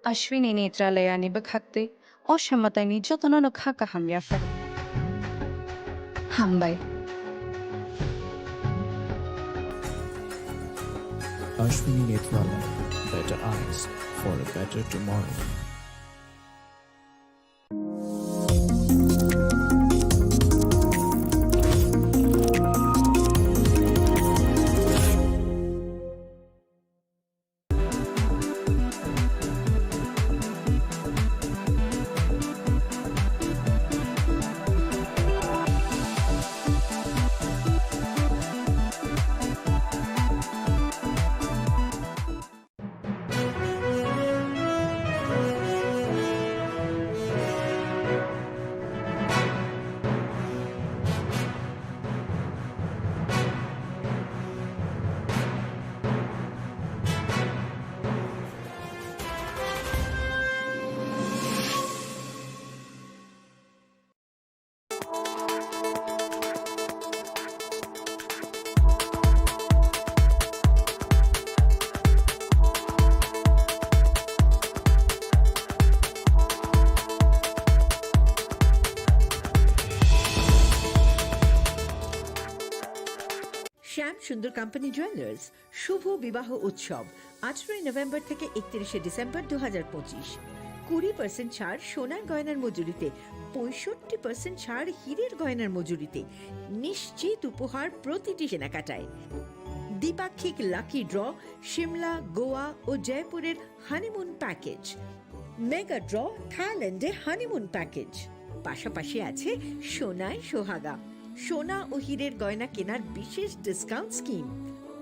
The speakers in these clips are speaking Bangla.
अश्विनी नेत्रालयाने बघते अक्षमतांनी जतनानं खाका hamyafar. Hambay. Ashwini Netralaya, better eyes for a better tomorrow. শ্যাম সুন্দর কোম্পানি জুয়েলার্স শুভ বিবাহ উৎসব 18 নভেম্বর থেকে 31 ডিসেম্বর 2025। 20% ছাড় সোনার গয়নার মজুরিতে, 65% ছাড় হীরের গয়নার মজুরিতে, নিশ্চিত উপহার প্রতিটি কেনাকাটায়। দ্বিপাক্ষিক লাকি ড্র, শিমলা, গোয়া ও জয়পুরের হানিমুন প্যাকেজ, মেগা ড্র থাইল্যান্ডে হানিমুন প্যাকেজ। পাশাপাশি আছে সোনায় সোহাগা, সোনা ও হীরের গয়না কেনার বিশেষ ডিসকাউন্ট স্কিম।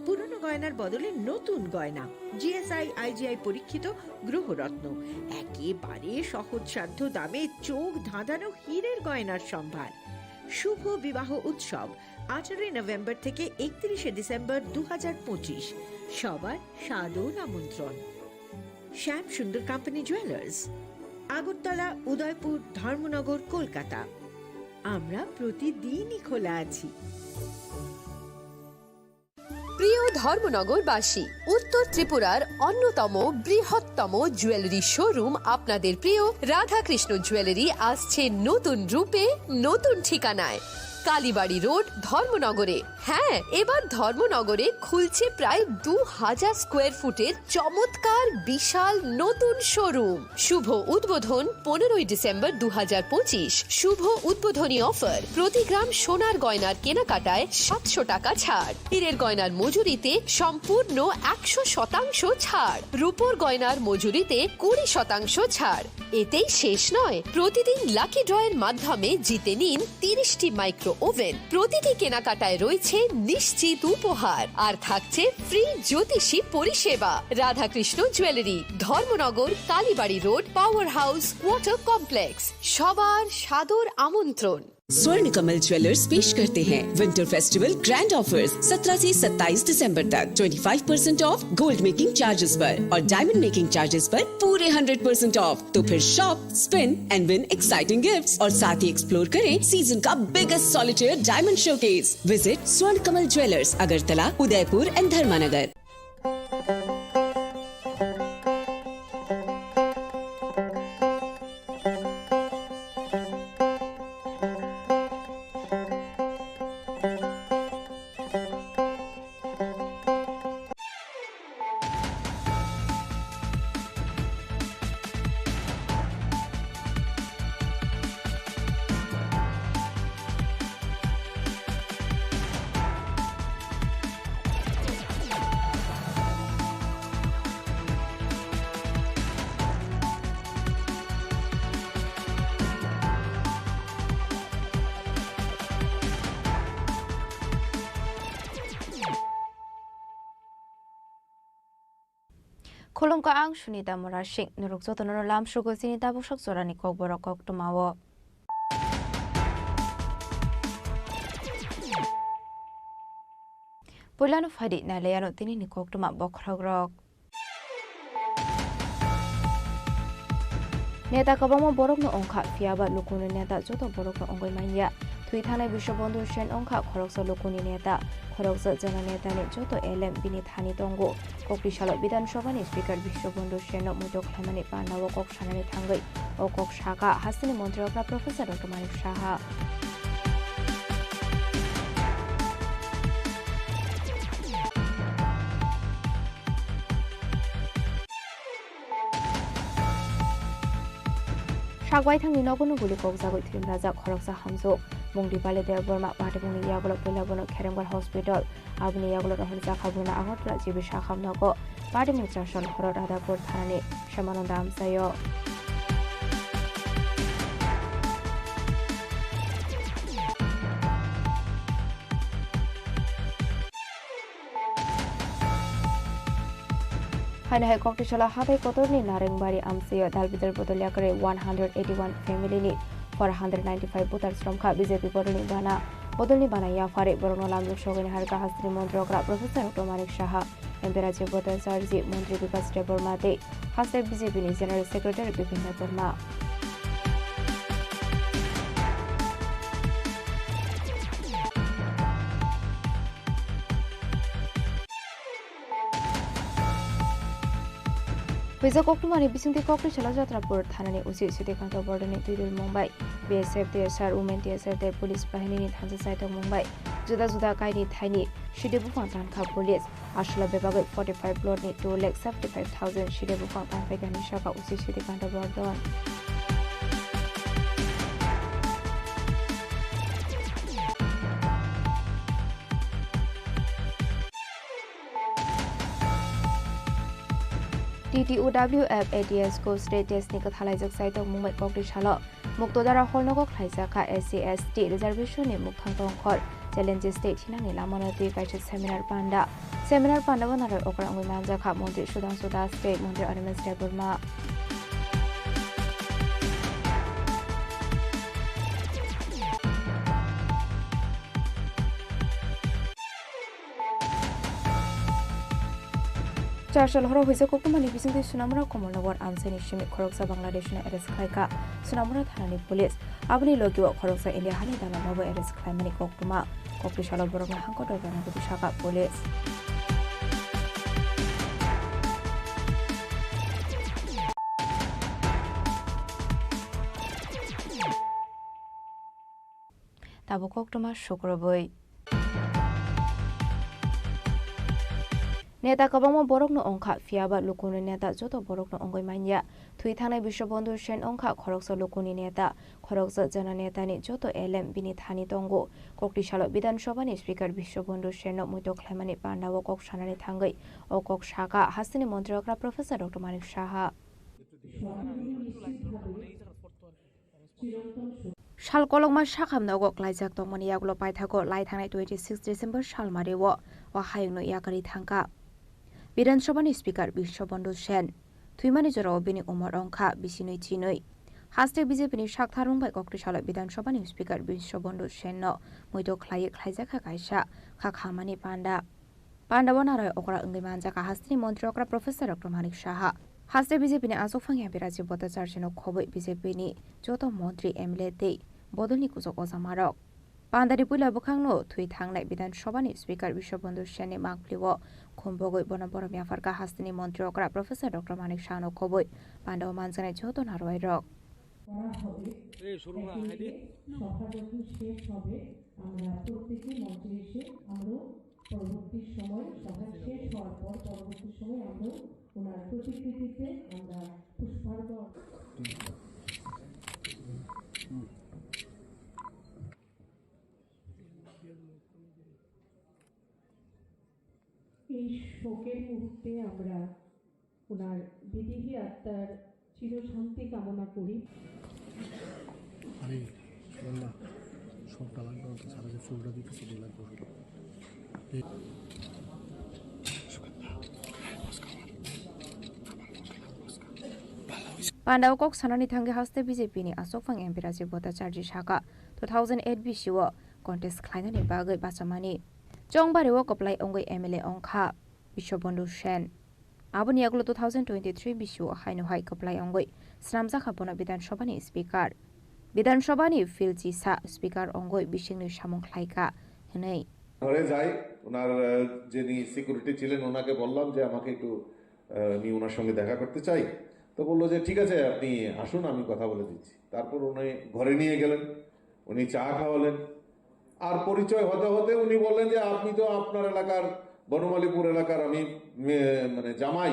পুরনো গয়নার বদলে নতুন গয়না, জিএসআই আইজিআই পরীক্ষিত গ্রহরত্ন, একেবারে সহজসাধ্য দামে চোখ ধাঁধানো হীরের গয়নার সম্ভার। শুভ বিবাহ উৎসব 18 নভেম্বর থেকে 31 ডিসেম্বর 2025। সবার সাদর আমন্ত্রণ। শ্যাম সুন্দর কোম্পানি জুয়েলার্স, আগরতলা, উদয়পুর, ধর্মনগর, কলকাতা। আমরা প্রতিদিনই খোলা আছি। প্রিয় ধর্মনগরবাসী, উত্তর ত্রিপুরার অন্যতম বৃহত্তম জুয়েলারি শোরুম আপনাদের প্রিয় রাধাকৃষ্ণ জুয়েলারি আসছে নতুন রূপে, নতুন ঠিকানায়, কালীবাড়ি রোড, ধর্মনগরে। হ্যাঁ, এবার ধর্মনগরে খুলছে প্রায় 2000 স্কোয়ার ফুটের চমৎকার বিশাল নতুন শোরুম। শুভ উদ্বোধন 15 ডিসেম্বর 2025। শুভ উদ্বোধনী অফার, প্রতি গ্রাম সোনার গয়নার কেনাকাটায় 700 টাকা ছাড়, হীরের গয়নার মজুরিতে সম্পূর্ণ 100% ছাড়, রূপোর গয়নার মজুরিতে 20% ছাড়। এতেই শেষ নয়, প্রতিদিন লাকি ড্রয়ের মাধ্যমে জিতে নিন 30টি মাইক্রো ওভেন। প্রতিটি কেনাকাটায় রয়েছে নিশ্চিত উপহার, আর থাকছে ফ্রি জ্যোতিষী পরিষেবা। Radhakrishna jewellery, Dharmanagar, Kalibari road, power house, water complex. সবার সাদর আমন্ত্রণ। स्वर्ण कमल ज्वेलर्स पेश करते हैं विंटर फेस्टिवल ग्रैंड ऑफर्स 17 से 27 दिसंबर तक 25% ऑफ गोल्ड मेकिंग चार्जेस पर और डायमंड मेकिंग चार्जेस पर पूरे 100% ऑफ। तो फिर shop, spin and win exciting gifts और साथ ही एक्सप्लोर करें सीजन का biggest solitaire diamond showcase. Visit Swarna Kamal jewellers, Agartala, Udaipur and Dharmanagar. Kolongka ang sunida morashik nurukso tono lam shugo sinita bushok sorani kok borokok tumawo. Pulano fadi na layano tini ni kok tuma bokragrok. Neta kabamo borok no ongka fiaba lukunu neta joto borok no ongoy manya. থুই থানায় বিশ্ববন্ধু সেন অংখা খরকসা লোকনি নেতা খরকসা জনা নেতানি যত এলএম বিনি থানি তঙ্গো ককরিশাল বিধানসভাनि স্পিकार বিশ্ববন্ধু সেন মুইতো খামানি পান্ডাও কক সানানি থাঙ্গै ও কক শাখা হাসিনি মন্ত্রী প্রফেসর ডক্টর মানিক সাহা সাগওয়াই থাংনি নগন গুলি ককজাগৈ থিম রাজা খরকসা হামজো মুংদি বালে দেব বর্মা পাটে মুংনি ইয়াগুলো পেলাবনো খেরেমগর হসপিটাল আবনি ইয়াগুলো রহল জাখাবুনা আগরতলা জিবি শাখাম নগ পাটে মুং চারশন হর Radhapur থানানি Shyamananda আমসায় Hai koktishala hatai kotorni Narengbari amsiya dalbidar bodoliakare 181 family ni 495 botar stromkha BJP bodolni bana ya fare borono lamlu shogani harka hastri montrokra professor Dr. Manik Saha Emperaje botar sarji মন্ত্রী বিকাশ দেববর্মাতে হাস্তে BJP ni general secretary Bipin Barma Pesa Koktumani Bisunti Kokrishala Jatrapur Thanani Usi Sitikanta Bordani Tudil Mumbai BSF TSR Women TSR their police bahini Thansa site of Mumbai Juda Kaini Thaini Shidebufan Tanka police Ashla Bebago 45 plot ni 2,75,000 Shidebufan Tanpegani Shaka Usi Sitikanta Bordon TTOWF ATS ko state test ni kathalai jak site of Mumbai Kokrishala Muktodara Holnogo Khlaisaka SC/ST reservation ni Mukthang Tongkhor challenges state hinani lamonati kaisa seminar panda banara okra ngui manja kha Mantri Sudhanshu Das state Mantri Arvind Deborma চারশাল হর হইছে কোকুমানি বিসিংতি সুনামরা কমলনগর আমসানি সিমি খরকসা বাংলাদেশনা এরেস খাইকা সুনামরা থানানি পুলিশ আবনি লগিও খরকসা ইন্ডিয়া হানি দানা মাবো এরেস খাইমানি কোকটুমা কোকটিশাল বরমা হাঙ্কট বানাগতি শাখা পুলিশ তাবো কোকটুমা শুক্রবই নেতা কবংমা বরকনো অংখা ফিয়াবা লুকুনি নেতা যত বরকনো অঙ্গই মাইনিয়া থুই থানায় বিশ্ববন্ধু সেন অংখা খরকসা লুকুনি নেতা খরকসা জনা নেতানি যত এলএম বিনি থানি তঙ্গো ককটিশাল বিধানসভানি স্পিকার বিশ্ববন্ধু সেন মুইতো খ্লাইমানি পান্ডাও কক সানানি থাঙ্গৈ ও কক শাখা হাসিনি মন্ত্রী প্রফেসর ডক্টর মানিক সাহা সাল কলংমা শাখাম নগক লাইজাক তংমনি ইয়াগুলো পাইথাগো লাই থানায় 26 ডিসেম্বর সাল মারেও ও হায়ুনো ইয়াকারি থাঙ্কা বিধানসভানি স্পিকার বিশ্ববন্ধু সেন থুইমানি জরাও বিনি উমর অংখা বিসিনৈ চিনৈ হাস্তে বিজেপিনি শাকথারুংবাই ককটিশাল বিধানসভানি স্পিকার বিশ্ববন্ধু সেন মুইতো খ্লাইজাখা কাইসা খাখামানি পান্ডাবনারয় okra 응ै 만자가 হাস্তিনি মন্ত্রী okra professor doctor Manik Saha হাস্তে বিজেপিনি আসফাংয়া বিরাজি বতাচারজনক খবই বিজেপিনি যত মন্ত্রী এমএলএ তে বদলনি কুজক অজামারক পান্দারি পুইলা বখাংনো থুই থাংনাই বিধানসভানি স্পিকার বিশ্ববন্ধু সেনে মাংপ্লিও খুমবগৈ বনবরম ইয়াফারকা হাস্তিনি মন্ত্রী okra প্রফেসর ডক্টর মানিক সাহানো খবই পান্ডাও মানজানাই যত নারয় রক পরবর্তী সময় সভা শেষ হওয়ার পর পরবর্তী সময় আমরা ওনার প্রতিকৃতিতে আমরা পুষ্পার্ঘ এই শোকের মুহূর্তে আমরা ওনার বিদেহী আত্মার চিরশান্তি কামনা করি আরে শোনা সবটা লাগবে তো সারা যে ফুলটা দিতে চলে লাগবে পান্ডাও কক সানানি থাঙ্গে হাস্তে বিজেপিনি আসফাং এমপি রাজীব ভট্টাচার্য শাখা 2008 বিসিও কন্টেস্ট খ্লাইনানি বাগৈ বাচামানি চংবারেও কপ্লাই অঙ্গৈ এমএলএ অংখা বিশ্ববন্ধু সেন আবনি আগলো 2023 বিসিও হাইনো হাই কপ্লাই অঙ্গৈ স্নামজাখা বন বিধানসভানি স্পিকার বিধানসভানি ফিলচিসা স্পিকার অঙ্গই বিশিংনি সামং খাইকা হनै ঘরে যাই, ওনার যিনি সিকিউরিটি ছিলেন ওনাকে বললাম যে আমাকে একটু আমি ওনার সঙ্গে দেখা করতে চাই। তো বললো যে ঠিক আছে আপনি আসুন, আমি কথা বলে দিচ্ছি। তারপর উনি ঘরে নিয়ে গেলেন, উনি চা খাওয়ালেন, আর পরিচয় হতে হতে উনি বললেন যে আপনি তো আপনার এলাকার বনমালীপুর এলাকার আমি মানে জামাই,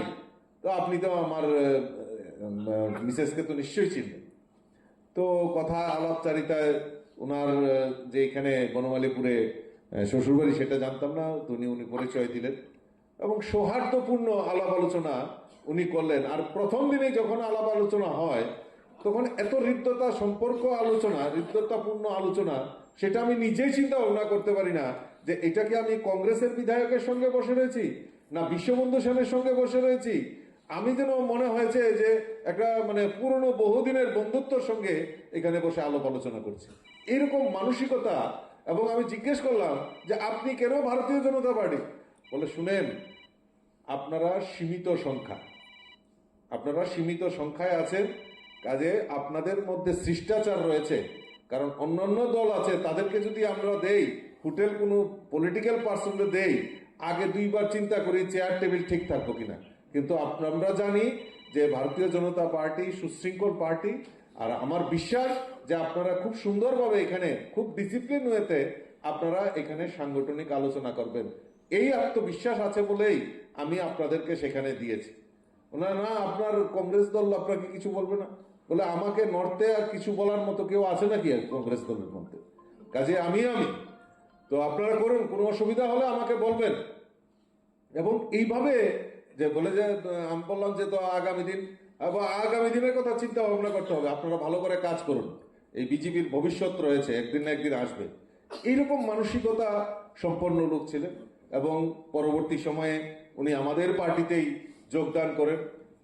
তো আপনি তো আমার মিসেসকে তো নিশ্চয়ই চিনবেন। তো কথা আলাপচারিতায় ওনার যে এখানে বনমালীপুরে শ্বশুরবাড়ি সেটা জানতাম না, তো উনি পরিচয় দিলেন এবং সৌহার্দ্যপূর্ণ আলাপ আলোচনা উনি করলেন। আর প্রথম দিনে যখন আলাপ আলোচনা হয় তখন এত হৃদ্যতা সম্পর্ক আলোচনা, হৃদ্যতাপূর্ণ আলোচনা, সেটা আমি নিজেই চিন্তা ভাবনা করতে পারি না যে এটা কি আমি কংগ্রেসের বিধায়কের সঙ্গে বসে রয়েছি না বিশ্ববন্ধু সেনের সঙ্গে বসে রয়েছি। আমি যেন মনে হয়েছে যে একটা মানে পুরনো বহুদিনের বন্ধুত্বর সঙ্গে এখানে বসে আলাপ আলোচনা করছি, এরকম মানসিকতা। এবং আমি জিজ্ঞেস করলাম যে আপনি কেন ভারতীয় জনতা পার্টি? বলে শুনেন, আপনারা সীমিত সংখ্যায় আছেন, কাজে আপনাদের মধ্যে শিষ্টাচার রয়েছে। কারণ অন্যান্য দল আছে, তাদেরকে যদি আমরা দেই, হোটেল কোনো পলিটিক্যাল পার্সনকে দেই, আগে দুইবার চিন্তা করি চেয়ার টেবিল ঠিক থাকবো কিনা। কিন্তু আমরা জানি যে ভারতীয় জনতা পার্টি সুশৃঙ্খল পার্টি, আর আমার বিশ্বাস যে আপনারা খুব সুন্দরভাবে এখানে খুব ডিসিপ্লিন ওয়েতে আপনারা এখানে সাংগঠনিক আলোচনা করবেন। এই আত্মবিশ্বাস আছে বলেই আমি আপনাদেরকে সেখানে দিয়েছি। ওনারা না আপনার কংগ্রেস দল আপনাকে কিছু বলবে না, বলে আমাকে নর্থে আর কিছু বলার মতো কেউ আছে নাকি কংগ্রেস দলের মধ্যে? কাজে আমি তো আপনারা করুন, কোনো অসুবিধা হলে আমাকে বলবেন। এবং এইভাবে যে বলে যে আমি বললাম যে তো আগামী দিনের কথা চিন্তা ভাবনা করতে হবে, আপনারা ভালো করে কাজ করুন, এই বিজেপির ভবিষ্যৎ রয়েছে, একদিন না একদিন আসবে। এইরকম মানসিকতা সম্পন্ন লোক ছিলেন এবং পরবর্তী সময়ে উনি আমাদের পার্টিতেই যোগদান করেন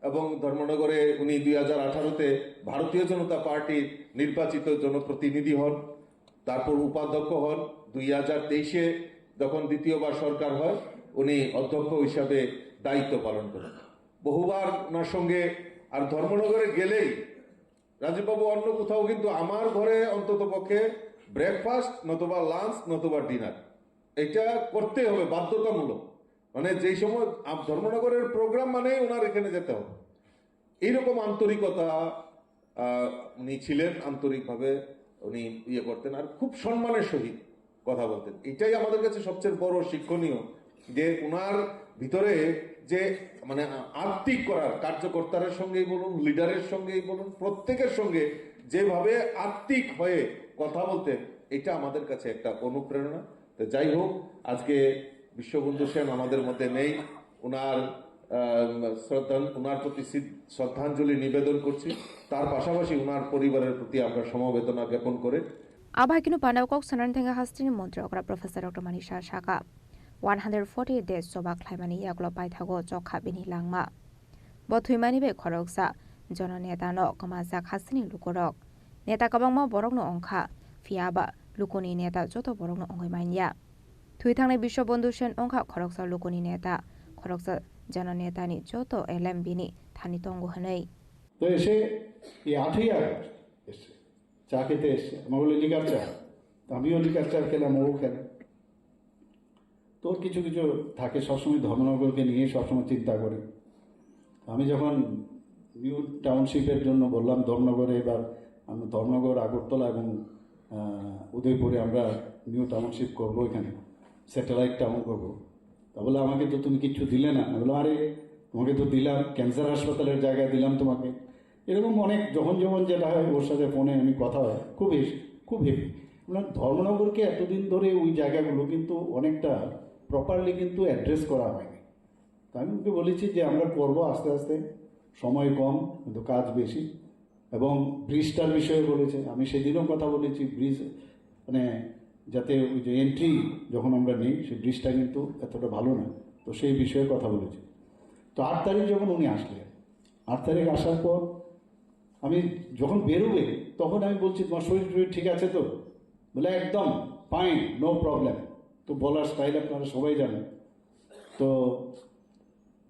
এবং ধর্মনগরে উনি 2018-তে ভারতীয় জনতা পার্টির নির্বাচিত জনপ্রতিনিধি হন, তারপর উপাধ্যক্ষ হন। 2023-এ যখন দ্বিতীয়বার সরকার হয় উনি অধ্যক্ষ হিসাবে দায়িত্ব পালন করেন। বহুবার ওনার সঙ্গে, আর ধর্মনগরে গেলেই রাজীববাবু অন্য কোথাও কিন্তু আমার ঘরে অন্তত পক্ষে ব্রেকফাস্ট নতুবা লাঞ্চ নতুবা ডিনার এটা করতে হবে বাধ্যতামূলক। মানে যেই সময় ধর্মনগরের প্রোগ্রাম মানে ওনার এখানে যেতে হবে। এইরকম আন্তরিকতা উনি ছিলেন, আন্তরিকভাবে উনি ইয়ে করতেন আর খুব সম্মানের সহিত কথা বলতেন। এটাই আমাদের কাছে সবচেয়ে বড় শিক্ষণীয়, যে ওনার ভিতরে যে মানে আত্মিক করার, কার্যকর্তাদের সঙ্গেই বলুন, লিডারের সঙ্গেই বলুন, প্রত্যেকের সঙ্গে যেভাবে আত্মিক হয়ে কথা বলতেন, এটা আমাদের কাছে একটা অনুপ্রেরণা। তো যাই হোক, আজকে বিশ্ববন্ধু সেন আমাদের মধ্যে নেই, ওনার প্রতি শ্রদ্ধাঞ্জলি নিবেদন করছি। তার পাশাপাশি ওনার পরিবারের প্রতি আমরা সমবেদনা জ্ঞাপন করে আবাহিকিনো পানাউকক সানান থেঙ্গা হাস্তিনি মন্ত্রী অকরা প্রফেসর ডক্টর মানিশা সাকা 140 days জবা খ্লাইমানি ইয়াগলো পাইথাগো জখা বিনি লাংমা বথুইমানি বে খরকসা জননেতানো কমাজাক হাস্তিনি লুকরক নেতা কবাংমা বরকনো অংখা ফিয়াবা লুকনি নেতা যত বরকনো অংগইমাইনিয়া থুইথাংনে বিশ্ববন্ধু সেন অংখা খরকসা লুকনি নেতা খরকসা জননেতানি যত এলএম বিনি থানি তঙ্গ হনেই। তো এসে এই 8ই আগস্ট এসে চা খেতে এসছে, আমার বলে লিকার চা, আমিও লিকার চা খেলাম, ও খেলাম। তোর কিছু কিছু থাকে সবসময় ধর্মনগরকে নিয়ে সবসময় চিন্তা করে। আমি যখন নিউ টাউনশিপের জন্য বললাম ধর্মনগরে, এবার আমরা ধর্মনগর, আগরতলা এবং উদয়পুরে আমরা নিউ টাউনশিপ করবো, এখানে স্যাটেলাইট টাউন করবো। তা বলে আমাকে তো তুমি কিচ্ছু দিলে না। আমি বললাম আরে তোমাকে তো দিলাম, ক্যান্সার হাসপাতালের জায়গায় দিলাম তোমাকে। এরকম অনেক যখন যেটা হয় ওর সাথে ফোনে আমি কথা হয়, খুব হেভি। ধর্মনগরকে এতদিন ধরে ওই জায়গাগুলো কিন্তু অনেকটা প্রপারলি কিন্তু অ্যাড্রেস করা হয়নি। তো আমি ওকে বলেছি যে আমরা করবো আস্তে আস্তে, সময় কম কিন্তু কাজ বেশি। এবং ব্রিজটার বিষয়ে বলেছে, আমি সেদিনও কথা বলেছি, ব্রিজ মানে যাতে ওই যে এন্ট্রি যখন আমরা নিই সেই ব্রিজটা কিন্তু এতটা ভালো না, তো সেই বিষয়ে কথা বলেছি। তো 8 তারিখ যখন উনি আসলেন, 8 তারিখ আসার পর আমি যখন বেরোবে তখন আমি বলছি তোমার শরীর ঠিক আছে তো? বলে একদম ফাইন, নো প্রবলেম। তো বলার স্টাইল আপনারা সবাই জানেন। তো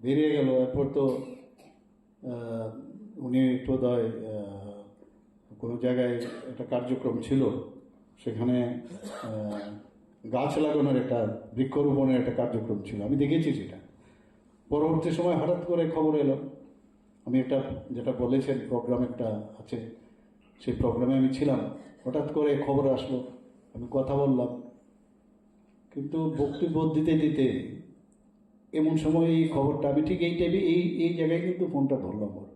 বেরিয়ে গেল। এরপর তো উনি বোধহয় কোনো জায়গায় একটা কার্যক্রম ছিল, সেখানে গাছ লাগানোর একটা বৃক্ষরোপণের একটা কার্যক্রম ছিল, আমি দেখেছি সেটা। পরবর্তী সময় হঠাৎ করে খবর এলো, আমি একটা যেটা বলেছেন প্রোগ্রাম একটা আছে, সেই প্রোগ্রামে আমি ছিলাম, হঠাৎ করে খবর আসলো, আমি কথা বললাম, কিন্তু বক্তব্য দিতে দিতে এমন সময় এই খবরটা আমি ঠিক এই টাইমে এই জায়গায় কিন্তু ফোনটা ধরলাম ওর।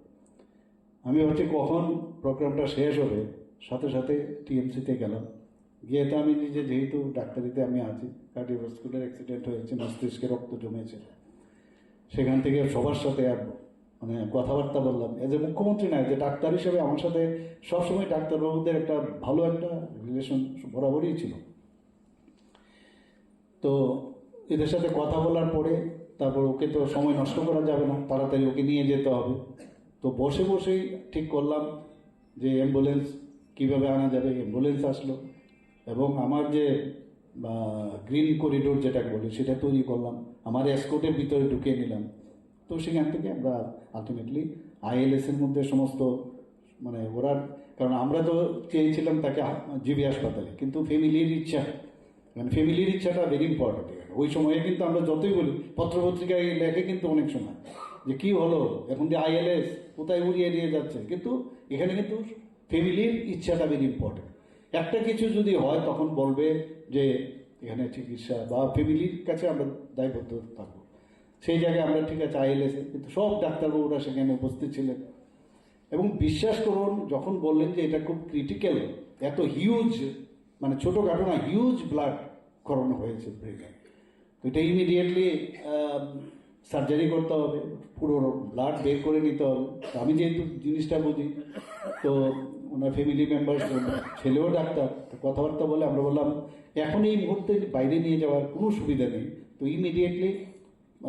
আমি ভাবছি কখন প্রোগ্রামটা শেষ হবে, সাথে সাথে টিএমসিতে গেলাম, গিয়ে তো আমি নিজে যেহেতু ডাক্তারিতে আমি আছি, কার্ডিওভাস্কুলার অ্যাক্সিডেন্ট হয়েছে, মস্তিষ্কে রক্ত জমেছে, সেখান থেকে সবার সাথে মানে কথাবার্তা বললাম। এজ এ মুখ্যমন্ত্রী নয়, যে ডাক্তার হিসেবে আমার সাথে সবসময় ডাক্তারবাবুদের একটা ভালো একটা রিলেশন বরাবরই ছিল। তো এদের সাথে কথা বলার পরে তারপর ওকে তো সময় নষ্ট করা যাবে না, তাড়াতাড়ি ওকে নিয়ে যেতে হবে। তো বসে বসেই ঠিক করলাম যে অ্যাম্বুলেন্স কীভাবে আনা যাবে। অ্যাম্বুলেন্স আসলো এবং আমার যে গ্রিন করিডোর যেটাকে বলি সেটা তৈরি করলাম, আমার এসকোর্টের ভিতরে ঢুকিয়ে নিলাম। তো সেখান থেকে আমরা আলটিমেটলি আইএলএসের মধ্যে সমস্ত মানে ওরা, কারণ আমরা তো চেয়েছিলাম তাকে জিবি হাসপাতালে, কিন্তু ফ্যামিলির ইচ্ছা, মানে ফ্যামিলির ইচ্ছাটা ভেরি ইম্পর্টেন্ট। ওই সময়ে কিন্তু আমরা যতই বলি, পত্রপত্রিকায় লেখে কিন্তু অনেক সময় যে কি হলো এখন যে আইএলএস কোথায় উড়িয়ে নিয়ে যাচ্ছে, কিন্তু এখানে কিন্তু ফ্যামিলির ইচ্ছাটা ভেরি ইম্পর্টেন্ট। একটা কিছু যদি হয় তখন বলবে যে এখানে চিকিৎসা বা ফ্যামিলির কাছে আমরা দায়বদ্ধ থাকবো। সেই জায়গায় আমরা ঠিক আছে আইএলএসে, কিন্তু সব ডাক্তারবাবুরা সেখানে উপস্থিত ছিলেন এবং বিশ্বাস করুন যখন বললেন যে এটা খুব ক্রিটিক্যাল, এত হিউজ মানে ছোটোখাটো না, হিউজ ব্লাড করানো হয়েছে ব্রেনে, তো এটা ইমিডিয়েটলি সার্জারি করতে হবে, পুরো ব্লাড বের করে নিতে হবে। তো আমি যেহেতু জিনিসটা বুঝি, তো ওনার ফ্যামিলি মেম্বার, ছেলেও ডাক্তার, তো কথাবার্তা বলে আমরা বললাম এখন এই মুহূর্তে বাইরে নিয়ে যাওয়ার কোনো সুবিধা নেই। তো ইমিডিয়েটলি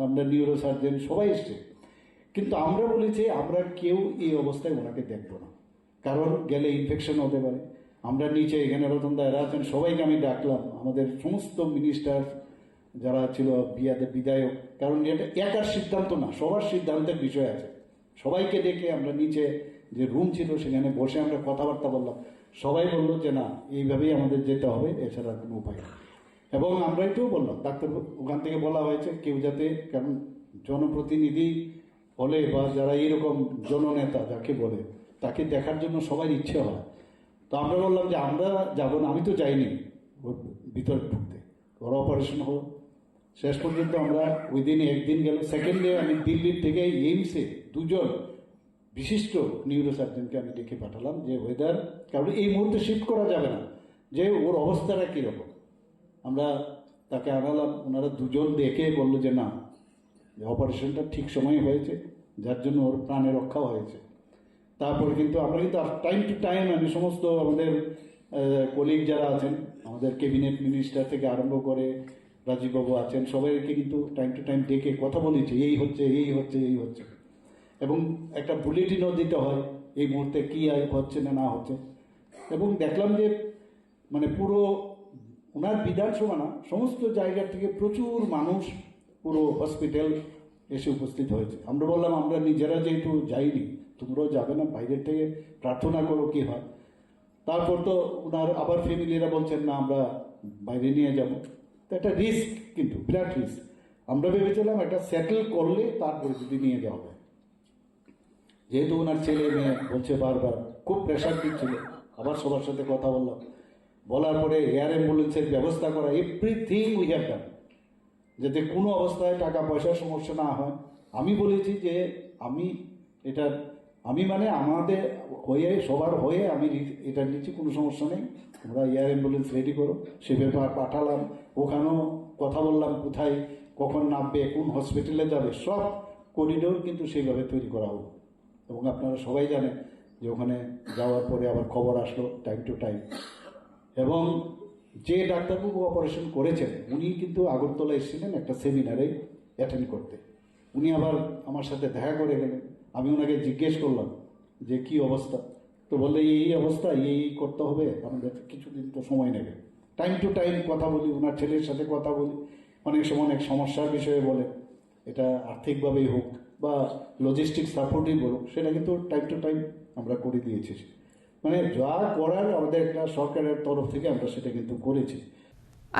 আমরা নিউরো সার্জন সবাই এসছে, কিন্তু আমরা বলেছি আমরা কেউ এই অবস্থায় ওনাকে দেখবো না, কারণ গেলে ইনফেকশন হতে পারে। আমরা নিচে এখানে রতনদা এরা আছেন, সবাইকে আমি ডাকলাম, আমাদের সমস্ত মিনিস্টার যারা ছিল, বিধায়ক, কারণ এটা একার সিদ্ধান্ত না, সবার সিদ্ধান্তের বিষয় আছে। সবাইকে ডেকে আমরা নিচে যে রুম ছিল সেখানে বসে আমরা কথাবার্তা বললাম। সবাই বললো যে না, এইভাবেই আমাদের যেতে হবে, এছাড়া কোনো উপায় নেই। এবং আমরা এটাও বললাম, ডাক্তার ওখান থেকে বলা হয়েছে কেউ যাতে, কারণ জনপ্রতিনিধি হলে বা যারা এইরকম জননেতা যাকে বলে, তাকে দেখার জন্য সবার ইচ্ছে হয়। তো আমরা বললাম যে আমরা যাবো না, আমি তো যাইনি ওর ভিতরে ঢুকতে, ওর অপারেশন হলো। শেষ পর্যন্ত আমরা ওই দিনে একদিন গেল, সেকেন্ড ডে আমি দিল্লির থেকে এইমসে দুজন বিশিষ্ট নিউরোসার্জনকে আমি ডেকে পাঠালাম যে ওয়েদার, কারণ এই মুহূর্তে শিফট করা যাবে না, যে ওর অবস্থাটা কীরকম। আমরা তাকে আনালাম, ওনারা দুজন দেখে বললো যে না, অপারেশনটা ঠিক সময়ে হয়েছে, যার জন্য ওর প্রাণে রক্ষা হয়েছে। তারপরে কিন্তু আমরা কিন্তু টাইম টু টাইম আমি সমস্ত আমাদের কলিগ যারা আছেন, আমাদের ক্যাবিনেট মিনিস্টার থেকে আরম্ভ করে রাজীববাবু আছেন, সবাইকে কিন্তু টাইম টু টাইম ডেকে কথা বলেছি, এই হচ্ছে এই হচ্ছে এই হচ্ছে, এবং একটা বুলেটিনও দিতে হয় এই মুহূর্তে কী হচ্ছে না হচ্ছে। এবং দেখলাম যে মানে পুরো ওনার বিধানসভা না, সমস্ত জায়গা থেকে প্রচুর মানুষ পুরো হসপিটাল এসে উপস্থিত হয়েছে। আমরা বললাম আমরা নিজেরা যেহেতু যাইনি, তোমরাও যাবে না, বাইরের থেকে প্রার্থনা করো কী হয়। তারপর তো ওনার আবার ফ্যামিলিরা বলছেন না আমরা বাইরে নিয়ে যাব, তো একটা রিস্ক, কিন্তু বিরাট রিস্ক। আমরা ভেবেছিলাম একটা সেটেল করলে তারপরে যদি নিয়ে যাওয়া হয়, যেহেতু ওনার ছেলে মেয়ে বলছে বারবার, খুব প্রেশার দিচ্ছিল। আবার সবার সাথে কথা বললাম, বলার পরে এয়ার অ্যাম্বুলেন্সের ব্যবস্থা করা, এভরিথিং উই হ্যাভ ডান, যাতে কোনো অবস্থায় টাকা পয়সার সমস্যা না হয়। আমি বলেছি যে আমি মানে আমাদের হয়ে সবার হয়ে আমি এটা নিচ্ছি, কোনো সমস্যা নেই, তোমরা এয়ার অ্যাম্বুলেন্স রেডি করো। সে ব্যাপার পাঠালাম, ওখানেও কথা বললাম কোথায় কখন নামবে, কোন হসপিটালে যাবে, সব করিডোর কিন্তু সেইভাবে তৈরি করা হলো। এবং আপনারা সবাই জানেন যে ওখানে যাওয়ার পরে আবার খবর আসলো টাইম টু টাইম। এবং যে ডাক্তারবাবু অপারেশন করেছেন উনি কিন্তু আগরতলা এসেছিলেন একটা সেমিনারে অ্যাটেন্ড করতে। উনি আবার আমার সাথে দেখা করে গেলেন। আমি ওনাকে জিজ্ঞেস করলাম যে কি অবস্থা, তো বললে এই অবস্থা, এই করতে হবে, আমাদের কিছুদিন তো সময় নেবে। টাইম টু টাইম কথা বলি, ওনার ছেলের সাথে কথা বলি, অনেক সময় অনেক সমস্যার বিষয়ে বলে, এটা আর্থিকভাবেই হোক বা লজিস্টিক সাপোর্টই বলুক, সেটা কিন্তু টাইম টু টাইম আমরা করে দিয়েছি। মানে যা করার আমাদের একটা সরকারের তরফ থেকে আমরা সেটা কিন্তু করেছি।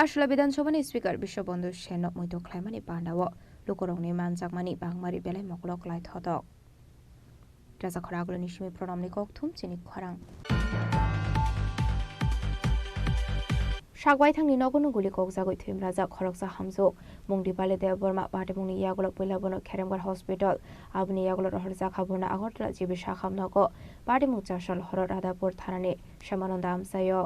আসলে বিধানসভাनि স্পিकार বিশ্বबन्धु सेन मैतो ख्लाइमानि बान्दाव लुकरंनि मानजाकमानि बांमारि बेलाय मकलक लाइ थदक राजा खरागलनि सिमि प्रणामनि ककथुम चिनि खरां सागवाइथांनि नगनु गुलि ककजागै थुम राजा खरकसा हामजो मुंगदि बाले देव बर्मा पाटेमुंनि यागलक पैलाबनो खेरेंबार हस्पिटाल आबनि यागलक रहरजा खाबुना आगरतला जिबि शाखामनगो पाटेमुं चासल हर राधापुर थानानि श्यामानन्द आमसायो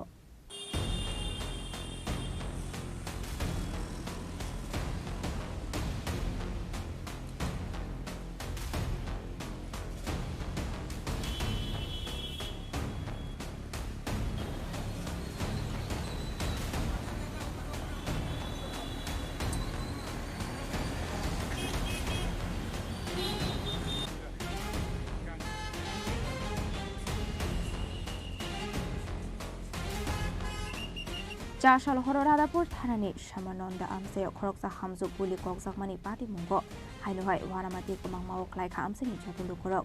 चासल हर राधापुर थानानि श्यामानन्द आमसायाव खरकसा हामजो गुलि ककजाकमानि पाटिमुंगो हाइनोहाय वानामाति गमांमाव ख्लाइखा आमसानि जतुलु करक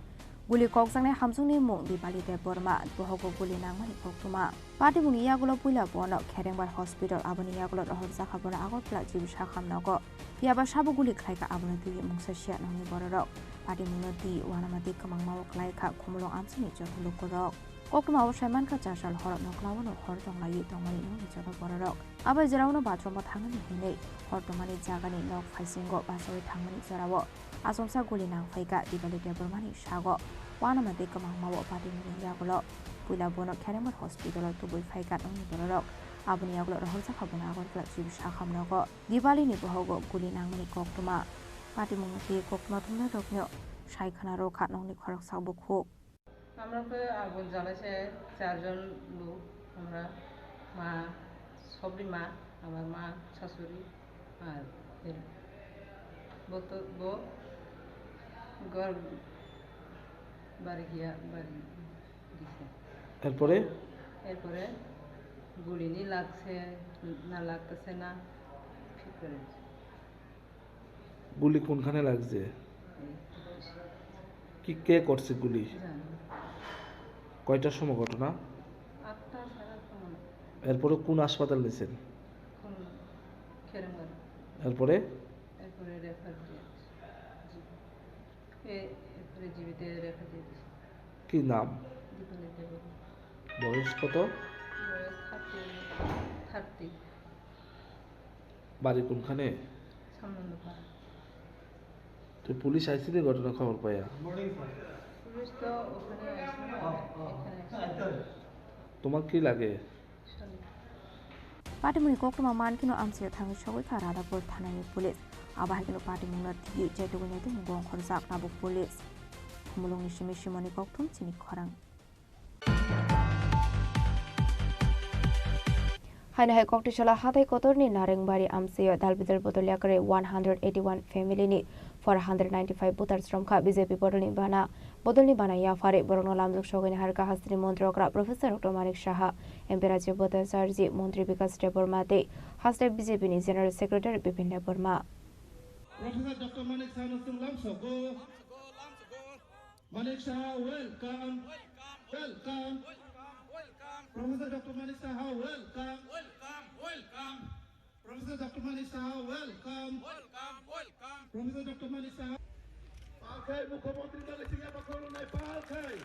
गुलि ककजाकनाय हामजोंनि मुं दिपाली देव बर्मा बहगो गुलि नांमानि कक्तुमा पाटिमुंनि यागुलो पुइला बनो खेरेंबार हस्पिटाल आबनि यागुलो रहर जाखाबनो आगरतला जिबि शाखामनगो याबा साबो गुलि ख्लाइखा आबनो दुइ मुंसासिया नंनि बररक पाटिमुंनो दि वानामाति गमांमाव ख्लाइखा खमलং आमसानि जतुलु करक कक्टुमाव साइमानखा चासल हर नक्लावनो हर दंलायि दंमानि नंनि जत बररक आबा जेरावनो बाथरुमाव थांनानै हिनै हर दंमानि जागानि नक फाइसिंगो बासावै थांनानै जरावो आसमसा गुलि नांफाइगा दिबालि देबरमानि सागो वानामाति गमांमाव पाटिमुंनि यागुलो पुइला बनो खेरेंबार हस्पिटालाव तुबै फाइगा नंनि बररक आबनि यागुलो रहरजा खाबुना आगरतला जिबि शाखामनगो दिबालिनि बहगो गुलि नांमानि कक्टुमा पाटिमुंनि बे कक्टुमा थुमना रकनो साइखाना रखा नंनि खरक साबुखु আমরা তো আগুন জ্বালাইছে চারজন লোক আমরা মা সবই মা আমার মা শাশুড়ি আর বউ ঘর বাড়ি গিয়া বাড়ি দিছে এরপরে এরপরে গুলি নি লাগছে না লাগতেছে না ঠিক করে গুলি কোনখানে লাগছে কি কে করছে গুলি জানি কয়টার সময় ঘটনা 8টা সাড়ে 8টা এরপরে কোন হাসপাতাল নিয়েছেন কোন খেরেঙ্গার এরপরে এরপরে রেফার দিয়ে এরপরে জীবিতে রেফার দিয়ে কি নাম দীপালি দেব বয়স কত বয়স 30 বাড়ি কোনখানে সামনন্দপাড়া তো পুলিশ আইসি নি ঘটনা খবর পাইয়া পুলিশ তো ওখানে এখানে তোমার কি লাগে पाटिमुंनि कक्टुमा मानकिनो आमसायाव थाङै सगैखा राधापुर थानानि पुलिस आबाहायकिनो पाटिमुंनो दि जेतुगुनियाति मुगं खरजाक नाबुक पुलिस खमुलंनि सिमि सिमनि कक्टुम चिनि खरां हाइनाहाय कक्टिसला हाथाय कतरनि नारेंबारि आमसायाव दालबिदाल बदलियाकरे 181 फेमिलिनि 495 भोटार श्रमखा बीजेपी बदलनि बाना याफारे बरंनो लामजुक सगैनि हारका हास्त्री मन्त्रकरा professor doctor Manik Saha MP राज्य भट्टाचार्य मन्त्री विकास देबबर्माते हास्ते बीजेपीनि general secretary Bipin Debbarma Professor Dr. Manik Shah Nusum Lamso, go. Manik Shah, welcome. Welcome. Professor Dr. Manik Shah, welcome. Welcome. Professor Dr. Manik Shah, welcome. Welcome. Professor Dr. Manik Shah. Palkai Mukhyamantri dale singa bakolo nai palkai.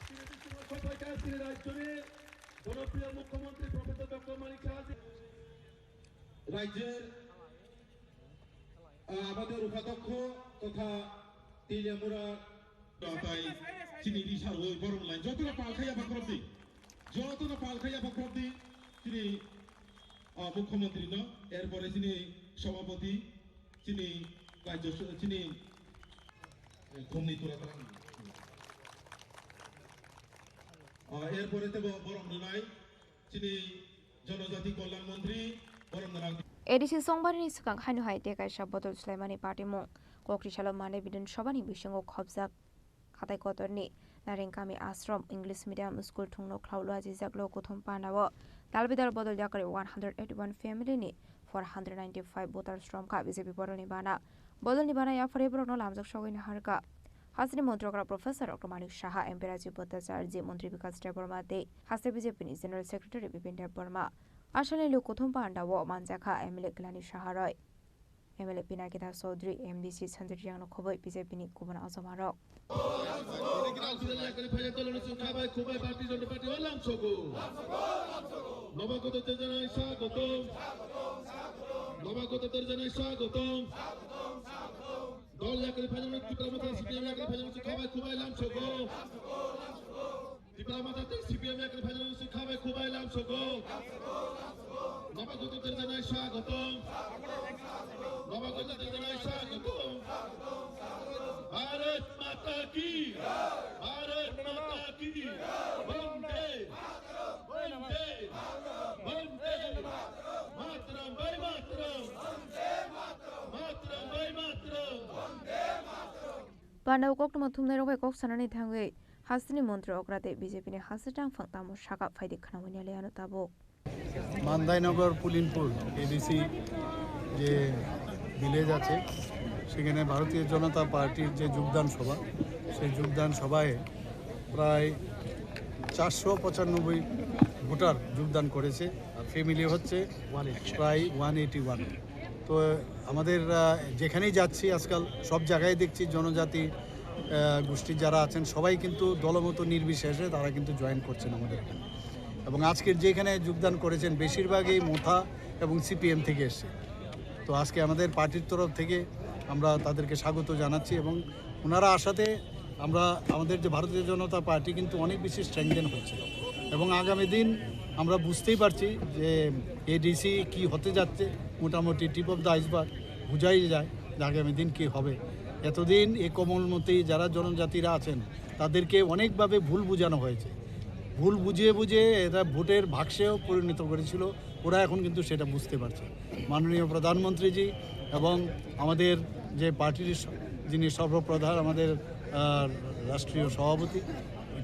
Sini bismo sabai sini rajyoni জনপ্রিয় মুখ্যমন্ত্রী প্রফেসর ডক্টর মানিক শাহ রাজ্যের আমাদের উপাধ্যক্ষ তথা তিলিয়ামুড়া তাই চিনি দিশার ওই বরং লাইন যতটা পালখাইয়া বাকরবদি তিনি মুখ্যমন্ত্রী ন এরপরে তিনি সভাপতি তিনি রাজ্য তিনি ঘুমনি তোরা এরপরে তো বরং নাই তিনি জনজাতি কল্যাণ মন্ত্রী বরং एडिसि संबारनि सिगां हाइनोहाय देगायसा बदल सुलाइमानि पार्टीमुं कक्टिसालाव माने बिधानसभानि बिसिङाव खबजाक खाताय कतरनि नारेंगामि आश्रम इंग्लिश मीडियम स्कूल थुंनो ख्लाउलुआ जिजाकलो गथम पानावो दालबिदाल बदल जाकरे 181 फेमिलिनि 495 भोटार श्रमखा बीजेपी बदलनि बाना याफारे बरनो लामजक सगैनि हारका Hasini মন্ত্রকরা professor doctor Manik Saha MP Rajib Bhattacharya মন্ত্রী বিকাশ দেববর্মা দে হাসি বিজেপিনি জেনারেল সেক্রেটারি বিপিন দেববর্মা আসলে লোক প্রথম পান্ডাও মানজাখা এমএলএ গ্লানি সাহা রয় এমএলএ পিনাকি দাস চৌধুরী এমডিসি সঞ্জয় খবর বিজেপিনি গুবন আজমারক দল একরে ফাইনাল ত্রিপুরা সিপিএম একরে ফাইনাল খাবাই খুবাইলাম ছগো ত্রিপুরা মাথাতে সিপিএম একরে ফাইনাল খাবাই খুবাইলাম ছগো নবাগতদের জানাই স্বাগতম নবাগতদের জানাই স্বাগতম ভারত মাতা কি বন্দে বন্দে বন্দে মাতরম বন্দে মাতরম মাতরম বন্দে মাতরম পান্ডাও কক থুমনাই রবাই কক সানানি থাঙ্গै হাসিনি মন্ত্র অগ্রাতে বিজেপিনি হাসিটাং ফাংতামু সাকা ফাইদি খানামনি আলিয়ানো তাবো মান্দাইনগর পুলিনপুর এডিসি যে ভিলেজ আছে সেখানে ভারতীয় জনতা পার্টির যে যোগদান সভা সেই যোগদান সভায় প্রায় 495 ভোটার যোগদান করেছে আর ফ্যামিলি হচ্ছে প্রায় 181। তো আমাদের যেখানেই যাচ্ছি আজকাল সব জায়গায় দেখছি জনজাতি গোষ্ঠী যারা আছেন সবাই কিন্তু দলমত নির্বিশেষে তারা কিন্তু জয়েন করছেন আমাদের এখানে। এবং আজকের যেখানে যোগদান করেছেন বেশিরভাগই মোথা এবং সিপিএম থেকে এসছে। তো আজকে আমাদের পার্টির তরফ থেকে আমরা তাদেরকে স্বাগত জানাচ্ছি এবং ওনারা আসাতে আমরা আমাদের যে ভারতীয় জনতা পার্টি কিন্তু অনেক বেশি স্ট্রেংথেন হচ্ছে এবং আগামী দিন আমরা বুঝতেই পারছি যে এডিসি কি হতে যাচ্ছে মোটামুটি টিপ অফ দ্য আইসবার্গ বোঝাই যায় যে আগামী দিন কী হবে। এতদিন এই কোমলমতি যারা জনজাতিরা আছেন তাদেরকে অনেকভাবে ভুল বোঝানো হয়েছে, ভুল বুঝিয়ে এরা ভোটের বাক্সেও পরিণত করেছিল। ওরা এখন কিন্তু সেটা বুঝতে পারছে। মাননীয় প্রধানমন্ত্রীজি এবং আমাদের যে পার্টির যিনি সর্বপ্রধান আমাদের রাষ্ট্রীয় সভাপতি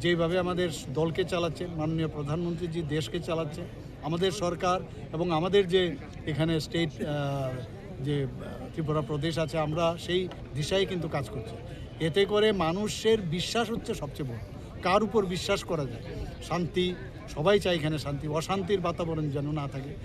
যেভাবে আমাদের দলকে চালাচ্ছেন, মাননীয় প্রধানমন্ত্রীজি দেশকে চালাচ্ছে, আমাদের সরকার এবং আমাদের যে এখানে স্টেট যে ত্রিপুরা প্রদেশ আছে আমরা সেই দিশায় কিন্তু কাজ করছি। এতে করে মানুষের বিশ্বাস হচ্ছে সবচেয়ে বড়। কার উপর বিশ্বাস করা যায়? শান্তি, সবাই চায় এখানে শান্তি, অশান্তির বাতাবরণ যেন না থাকে।